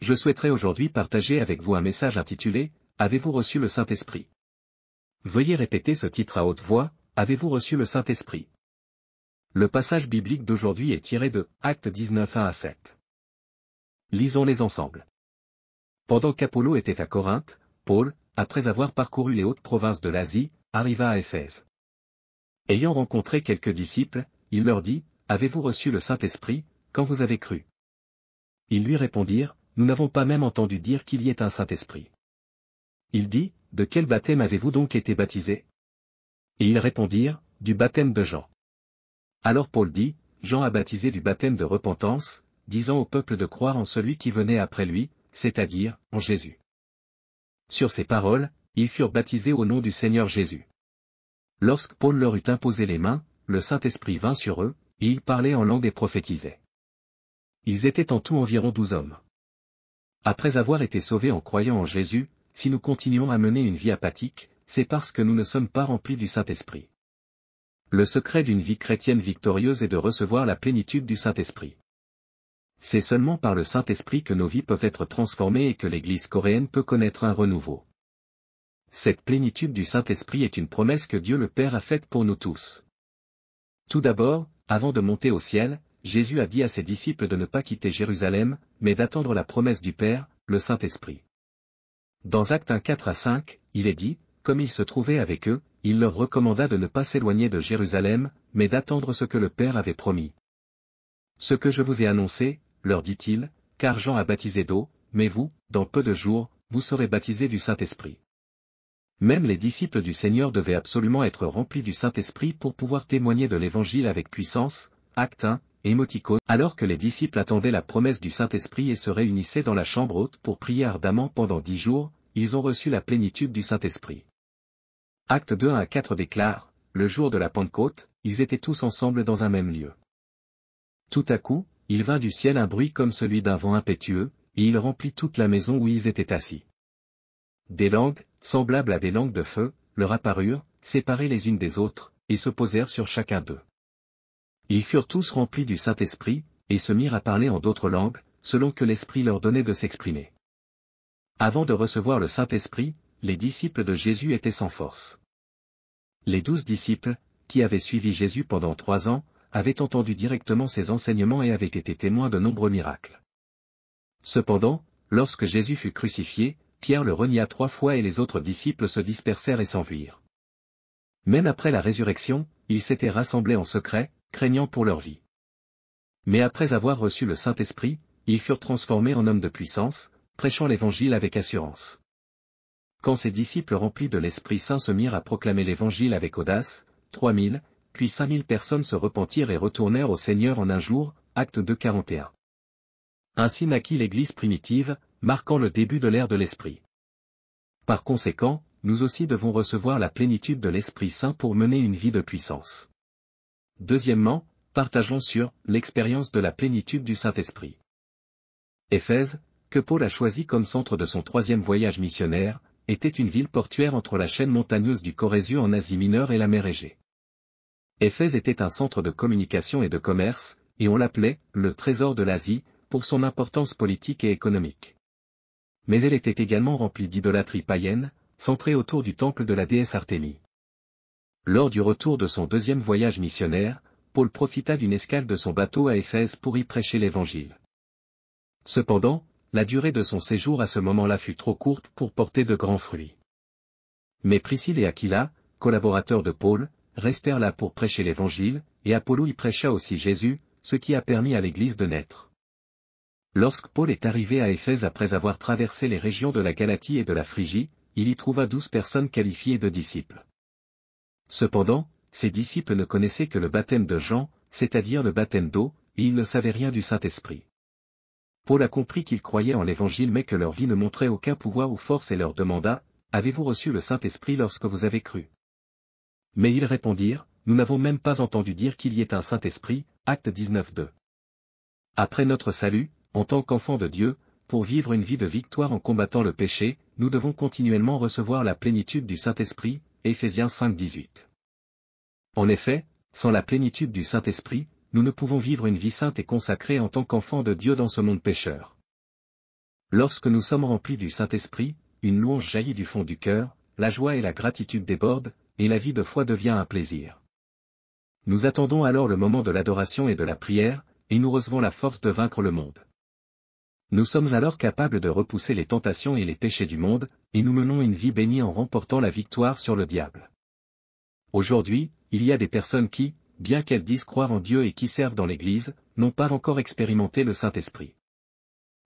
Je souhaiterais aujourd'hui partager avec vous un message intitulé « Avez-vous reçu le Saint-Esprit » Veuillez répéter ce titre à haute voix, « Avez-vous reçu le Saint-Esprit » Le passage biblique d'aujourd'hui est tiré de Actes 19, 1-7. Lisons-les ensemble. Pendant qu'Apollo était à Corinthe, Paul, après avoir parcouru les hautes provinces de l'Asie, arriva à Éphèse. Ayant rencontré quelques disciples, il leur dit, « Avez-vous reçu le Saint-Esprit, quand vous avez cru » Ils lui répondirent, « Nous n'avons pas même entendu dire qu'il y ait un Saint-Esprit. » Il dit, « De quel baptême avez-vous donc été baptisés » Et ils répondirent, « Du baptême de Jean. » Alors Paul dit, « Jean a baptisé du baptême de repentance, disant au peuple de croire en celui qui venait après lui, c'est-à-dire, en Jésus. » Sur ces paroles, ils furent baptisés au nom du Seigneur Jésus. Lorsque Paul leur eut imposé les mains, le Saint-Esprit vint sur eux, et ils parlaient en langue et prophétisaient. Ils étaient en tout environ 12 hommes. Après avoir été sauvés en croyant en Jésus, si nous continuons à mener une vie apathique, c'est parce que nous ne sommes pas remplis du Saint-Esprit. Le secret d'une vie chrétienne victorieuse est de recevoir la plénitude du Saint-Esprit. C'est seulement par le Saint-Esprit que nos vies peuvent être transformées et que l'Église coréenne peut connaître un renouveau. Cette plénitude du Saint-Esprit est une promesse que Dieu le Père a faite pour nous tous. Tout d'abord, avant de monter au ciel, Jésus a dit à ses disciples de ne pas quitter Jérusalem, mais d'attendre la promesse du Père, le Saint-Esprit. Dans Actes 1, 4-5, il est dit, comme il se trouvait avec eux, il leur recommanda de ne pas s'éloigner de Jérusalem, mais d'attendre ce que le Père avait promis. Ce que je vous ai annoncé, leur dit-il, car Jean a baptisé d'eau, mais vous, dans peu de jours, vous serez baptisés du Saint-Esprit. Même les disciples du Seigneur devaient absolument être remplis du Saint-Esprit pour pouvoir témoigner de l'Évangile avec puissance, Acte 1, émoticône. Alors que les disciples attendaient la promesse du Saint-Esprit et se réunissaient dans la chambre haute pour prier ardemment pendant 10 jours, ils ont reçu la plénitude du Saint-Esprit. Acte 2, 1-4 déclare, le jour de la Pentecôte, ils étaient tous ensemble dans un même lieu. Tout à coup, il vint du ciel un bruit comme celui d'un vent impétueux, et il remplit toute la maison où ils étaient assis. Des langues, semblables à des langues de feu, leur apparurent, séparées les unes des autres, et se posèrent sur chacun d'eux. Ils furent tous remplis du Saint-Esprit, et se mirent à parler en d'autres langues, selon que l'Esprit leur donnait de s'exprimer. Avant de recevoir le Saint-Esprit, les disciples de Jésus étaient sans force. Les 12 disciples, qui avaient suivi Jésus pendant 3 ans, avaient entendu directement ses enseignements et avaient été témoins de nombreux miracles. Cependant, lorsque Jésus fut crucifié, Pierre le renia 3 fois et les autres disciples se dispersèrent et s'enfuirent. Même après la résurrection, ils s'étaient rassemblés en secret, craignant pour leur vie. Mais après avoir reçu le Saint-Esprit, ils furent transformés en hommes de puissance, prêchant l'Évangile avec assurance. Quand ces disciples remplis de l'Esprit Saint se mirent à proclamer l'Évangile avec audace, 3000, puis 5000 personnes se repentirent et retournèrent au Seigneur en un jour, Acte 2, 41. Ainsi naquit l'Église primitive, marquant le début de l'ère de l'Esprit. Par conséquent, nous aussi devons recevoir la plénitude de l'Esprit Saint pour mener une vie de puissance. Deuxièmement, partageons sur l'expérience de la plénitude du Saint-Esprit. Éphèse, que Paul a choisi comme centre de son 3e voyage missionnaire, était une ville portuaire entre la chaîne montagneuse du Corrézieux en Asie mineure et la mer Égée. Éphèse était un centre de communication et de commerce, et on l'appelait « le trésor de l'Asie » pour son importance politique et économique. Mais elle était également remplie d'idolâtrie païenne, centrée autour du temple de la déesse Artémis. Lors du retour de son 2e voyage missionnaire, Paul profita d'une escale de son bateau à Éphèse pour y prêcher l'Évangile. Cependant, la durée de son séjour à ce moment-là fut trop courte pour porter de grands fruits. Mais Priscille et Aquila, collaborateurs de Paul, restèrent là pour prêcher l'Évangile, et Apollo y prêcha aussi Jésus, ce qui a permis à l'Église de naître. Lorsque Paul est arrivé à Éphèse après avoir traversé les régions de la Galatie et de la Phrygie, il y trouva 12 personnes qualifiées de disciples. Cependant, ces disciples ne connaissaient que le baptême de Jean, c'est-à-dire le baptême d'eau, et ils ne savaient rien du Saint-Esprit. Paul a compris qu'ils croyaient en l'Évangile mais que leur vie ne montrait aucun pouvoir ou force et leur demanda, « Avez-vous reçu le Saint-Esprit lorsque vous avez cru ?» Mais ils répondirent, « Nous n'avons même pas entendu dire qu'il y ait un Saint-Esprit, » Acte 19, 2. Après notre salut, en tant qu'enfants de Dieu, pour vivre une vie de victoire en combattant le péché, nous devons continuellement recevoir la plénitude du Saint-Esprit, Éphésiens 5, 18. En effet, sans la plénitude du Saint-Esprit, nous ne pouvons vivre une vie sainte et consacrée en tant qu'enfants de Dieu dans ce monde pécheur. Lorsque nous sommes remplis du Saint-Esprit, une louange jaillit du fond du cœur, la joie et la gratitude débordent, et la vie de foi devient un plaisir. Nous attendons alors le moment de l'adoration et de la prière, et nous recevons la force de vaincre le monde. Nous sommes alors capables de repousser les tentations et les péchés du monde, et nous menons une vie bénie en remportant la victoire sur le diable. Aujourd'hui, il y a des personnes qui, bien qu'elles disent croire en Dieu et qui servent dans l'Église, n'ont pas encore expérimenté le Saint-Esprit.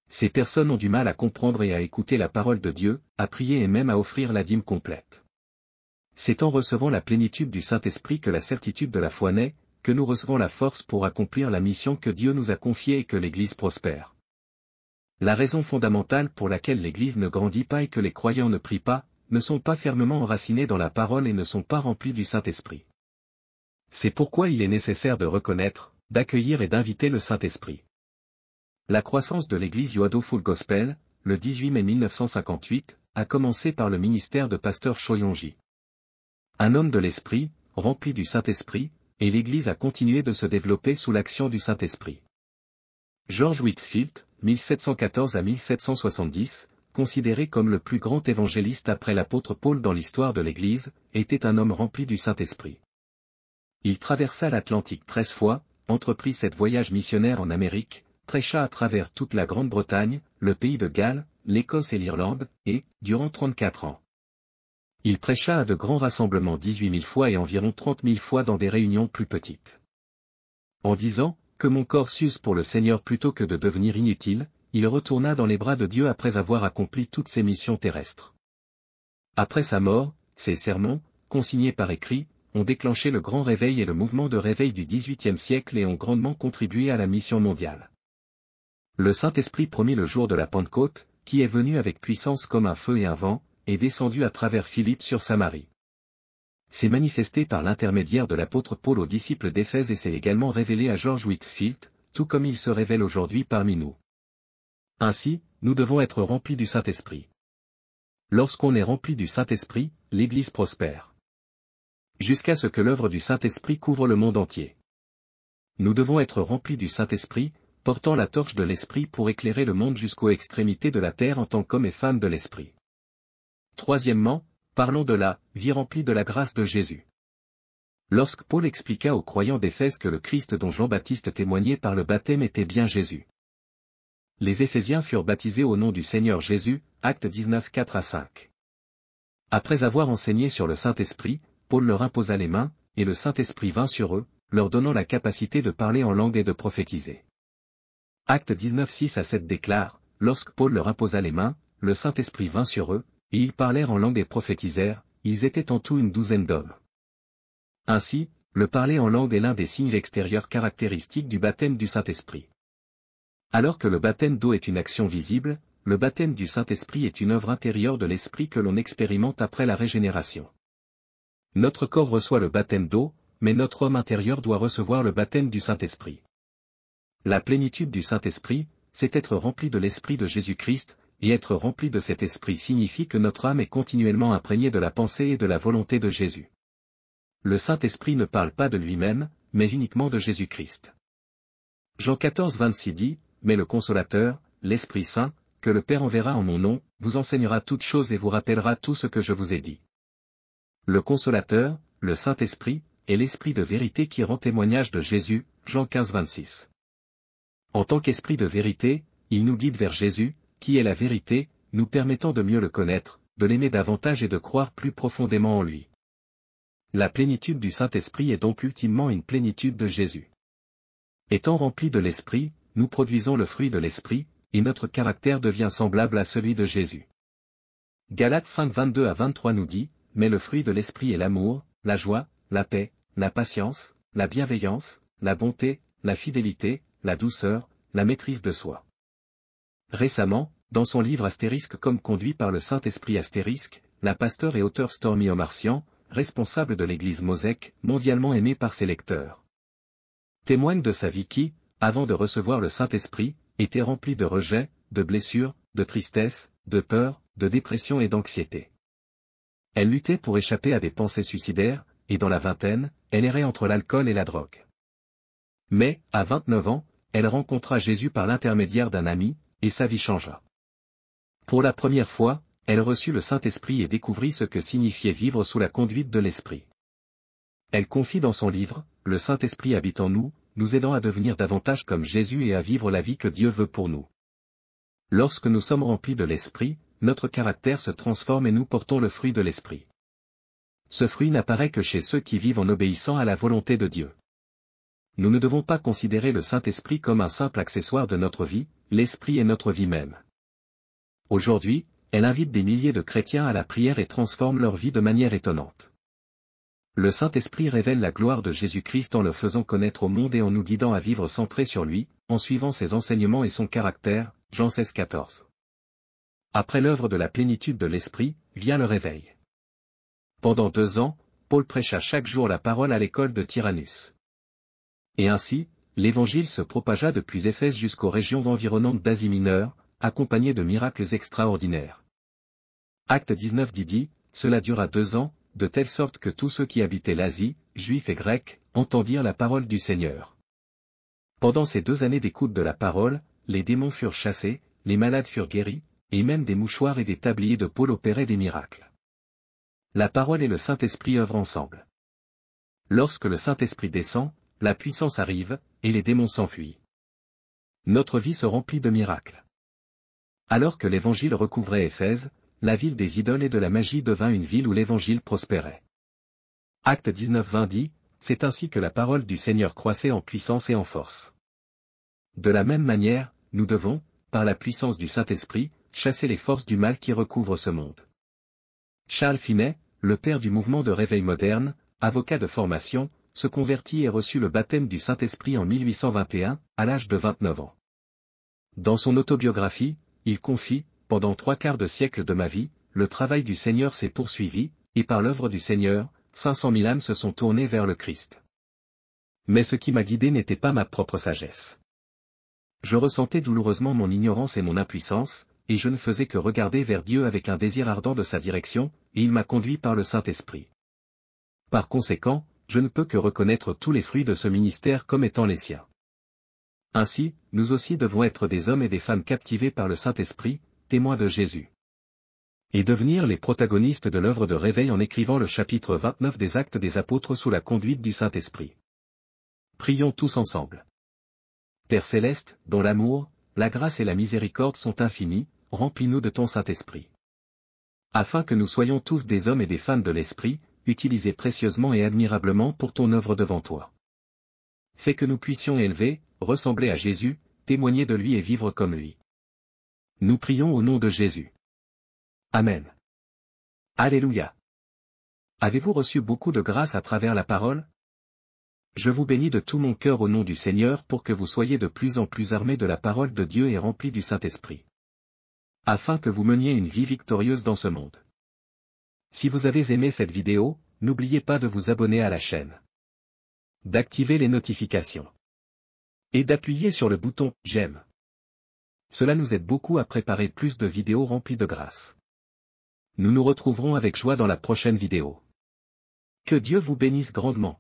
Ces personnes ont du mal à comprendre et à écouter la parole de Dieu, à prier et même à offrir la dîme complète. C'est en recevant la plénitude du Saint-Esprit que la certitude de la foi naît, que nous recevons la force pour accomplir la mission que Dieu nous a confiée et que l'Église prospère. La raison fondamentale pour laquelle l'Église ne grandit pas et que les croyants ne prient pas, ne sont pas fermement enracinés dans la parole et ne sont pas remplis du Saint-Esprit. C'est pourquoi il est nécessaire de reconnaître, d'accueillir et d'inviter le Saint-Esprit. La croissance de l'Église Yoado Full Gospel, le 18 mai 1958, a commencé par le ministère de pasteur Choyonji. Un homme de l'Esprit, rempli du Saint-Esprit, et l'Église a continué de se développer sous l'action du Saint-Esprit. George Whitefield, 1714 à 1770, considéré comme le plus grand évangéliste après l'apôtre Paul dans l'histoire de l'Église, était un homme rempli du Saint-Esprit. Il traversa l'Atlantique 13 fois, entreprit 7 voyages missionnaires en Amérique, prêcha à travers toute la Grande-Bretagne, le pays de Galles, l'Écosse et l'Irlande, et, durant 34 ans. Il prêcha à de grands rassemblements 18 000 fois et environ 30 000 fois dans des réunions plus petites. En disant « Que mon corps s'use pour le Seigneur plutôt que de devenir inutile », il retourna dans les bras de Dieu après avoir accompli toutes ses missions terrestres. Après sa mort, ses sermons, consignés par écrit, ont déclenché le grand réveil et le mouvement de réveil du XVIIIe siècle et ont grandement contribué à la mission mondiale. Le Saint-Esprit promis le jour de la Pentecôte, qui est venu avec puissance comme un feu et un vent, est descendu à travers Philippe sur Samarie. S'est manifesté par l'intermédiaire de l'apôtre Paul aux disciples d'Éphèse et s'est également révélé à George Whitefield, tout comme il se révèle aujourd'hui parmi nous. Ainsi, nous devons être remplis du Saint-Esprit. Lorsqu'on est rempli du Saint-Esprit, l'Église prospère. Jusqu'à ce que l'œuvre du Saint-Esprit couvre le monde entier. Nous devons être remplis du Saint-Esprit, portant la torche de l'Esprit pour éclairer le monde jusqu'aux extrémités de la terre en tant qu'hommes et femmes de l'Esprit. Troisièmement, parlons de la vie remplie de la grâce de Jésus. Lorsque Paul expliqua aux croyants d'Éphèse que le Christ dont Jean-Baptiste témoignait par le baptême était bien Jésus. Les Éphésiens furent baptisés au nom du Seigneur Jésus, Actes 19, 4 à 5. Après avoir enseigné sur le Saint-Esprit, Paul leur imposa les mains, et le Saint-Esprit vint sur eux, leur donnant la capacité de parler en langue et de prophétiser. Actes 19, 6 à 7 déclare, lorsque Paul leur imposa les mains, le Saint-Esprit vint sur eux, et ils parlèrent en langue et prophétisèrent, ils étaient en tout une douzaine d'hommes. Ainsi, le parler en langue est l'un des signes extérieurs caractéristiques du baptême du Saint-Esprit. Alors que le baptême d'eau est une action visible, le baptême du Saint-Esprit est une œuvre intérieure de l'Esprit que l'on expérimente après la régénération. Notre corps reçoit le baptême d'eau, mais notre homme intérieur doit recevoir le baptême du Saint-Esprit. La plénitude du Saint-Esprit, c'est être rempli de l'Esprit de Jésus-Christ, et être rempli de cet Esprit signifie que notre âme est continuellement imprégnée de la pensée et de la volonté de Jésus. Le Saint-Esprit ne parle pas de lui-même, mais uniquement de Jésus-Christ. Jean 14, 26 dit, « Mais le Consolateur, l'Esprit Saint, que le Père enverra en mon nom, vous enseignera toutes choses et vous rappellera tout ce que je vous ai dit. » Le Consolateur, le Saint-Esprit, est l'Esprit de vérité qui rend témoignage de Jésus, Jean 15, 26. En tant qu'Esprit de vérité, il nous guide vers Jésus, qui est la vérité, nous permettant de mieux le connaître, de l'aimer davantage et de croire plus profondément en lui. La plénitude du Saint-Esprit est donc ultimement une plénitude de Jésus. Étant remplis de l'Esprit, nous produisons le fruit de l'Esprit, et notre caractère devient semblable à celui de Jésus. Galates 5, 22 à 23 nous dit, « Mais le fruit de l'Esprit est l'amour, la joie, la paix, la patience, la bienveillance, la bonté, la fidélité, la douceur, la maîtrise de soi. » Récemment, dans son livre Astérisque comme conduit par le Saint-Esprit Astérisque, la pasteure et auteure Stormy Omartian, responsable de l'église Mosaic, mondialement aimée par ses lecteurs, témoigne de sa vie qui, avant de recevoir le Saint-Esprit, était remplie de rejet, de blessures, de tristesse, de peur, de dépression et d'anxiété. Elle luttait pour échapper à des pensées suicidaires, et dans la vingtaine, elle errait entre l'alcool et la drogue. Mais, à 29 ans, elle rencontra Jésus par l'intermédiaire d'un ami, et sa vie changea. Pour la première fois, elle reçut le Saint-Esprit et découvrit ce que signifiait vivre sous la conduite de l'Esprit. Elle confie dans son livre, « Le Saint-Esprit habite en nous, nous aidant à devenir davantage comme Jésus et à vivre la vie que Dieu veut pour nous. » Lorsque nous sommes remplis de l'Esprit, notre caractère se transforme et nous portons le fruit de l'Esprit. Ce fruit n'apparaît que chez ceux qui vivent en obéissant à la volonté de Dieu. Nous ne devons pas considérer le Saint-Esprit comme un simple accessoire de notre vie, l'Esprit est notre vie même. Aujourd'hui, elle invite des milliers de chrétiens à la prière et transforme leur vie de manière étonnante. Le Saint-Esprit révèle la gloire de Jésus-Christ en le faisant connaître au monde et en nous guidant à vivre centrés sur lui, en suivant ses enseignements et son caractère, Jean 16,14. Après l'œuvre de la plénitude de l'Esprit, vient le réveil. Pendant 2 ans, Paul prêcha chaque jour la parole à l'école de Tyrannus. Et ainsi, l'Évangile se propagea depuis Éphèse jusqu'aux régions environnantes d'Asie mineure, accompagné de miracles extraordinaires. Acte 19 dit, cela dura 2 ans, de telle sorte que tous ceux qui habitaient l'Asie, juifs et grecs, entendirent la parole du Seigneur. Pendant ces 2 années d'écoute de la parole, les démons furent chassés, les malades furent guéris, et même des mouchoirs et des tabliers de Paul opéraient des miracles. La parole et le Saint-Esprit œuvrent ensemble. Lorsque le Saint-Esprit descend, la puissance arrive, et les démons s'enfuient. Notre vie se remplit de miracles. Alors que l'Évangile recouvrait Éphèse, la ville des idoles et de la magie devint une ville où l'Évangile prospérait. Acte 19-20 dit, c'est ainsi que la parole du Seigneur croissait en puissance et en force. De la même manière, nous devons, par la puissance du Saint-Esprit, chasser les forces du mal qui recouvrent ce monde. Charles Finet, le père du mouvement de réveil moderne, avocat de formation, se convertit et reçut le baptême du Saint-Esprit en 1821, à l'âge de 29 ans. Dans son autobiographie, il confie, pendant 3/4 de siècle de ma vie, le travail du Seigneur s'est poursuivi, et par l'œuvre du Seigneur, 500 000 âmes se sont tournées vers le Christ. Mais ce qui m'a guidé n'était pas ma propre sagesse. Je ressentais douloureusement mon ignorance et mon impuissance, et je ne faisais que regarder vers Dieu avec un désir ardent de sa direction, et il m'a conduit par le Saint-Esprit. Par conséquent, je ne peux que reconnaître tous les fruits de ce ministère comme étant les siens. Ainsi, nous aussi devons être des hommes et des femmes captivés par le Saint-Esprit, témoins de Jésus. Et devenir les protagonistes de l'œuvre de réveil en écrivant le chapitre 29 des Actes des Apôtres sous la conduite du Saint-Esprit. Prions tous ensemble. Père Céleste, dont l'amour, la grâce et la miséricorde sont infinies, remplis-nous de ton Saint-Esprit. Afin que nous soyons tous des hommes et des femmes de l'Esprit, utilisés précieusement et admirablement pour ton œuvre devant toi. Fais que nous puissions élever, ressembler à Jésus, témoigner de lui et vivre comme lui. Nous prions au nom de Jésus. Amen. Alléluia. Avez-vous reçu beaucoup de grâce à travers la parole? Je vous bénis de tout mon cœur au nom du Seigneur pour que vous soyez de plus en plus armés de la parole de Dieu et remplis du Saint-Esprit. Afin que vous meniez une vie victorieuse dans ce monde. Si vous avez aimé cette vidéo, n'oubliez pas de vous abonner à la chaîne, d'activer les notifications et d'appuyer sur le bouton « J'aime ». Cela nous aide beaucoup à préparer plus de vidéos remplies de grâce. Nous nous retrouverons avec joie dans la prochaine vidéo. Que Dieu vous bénisse grandement.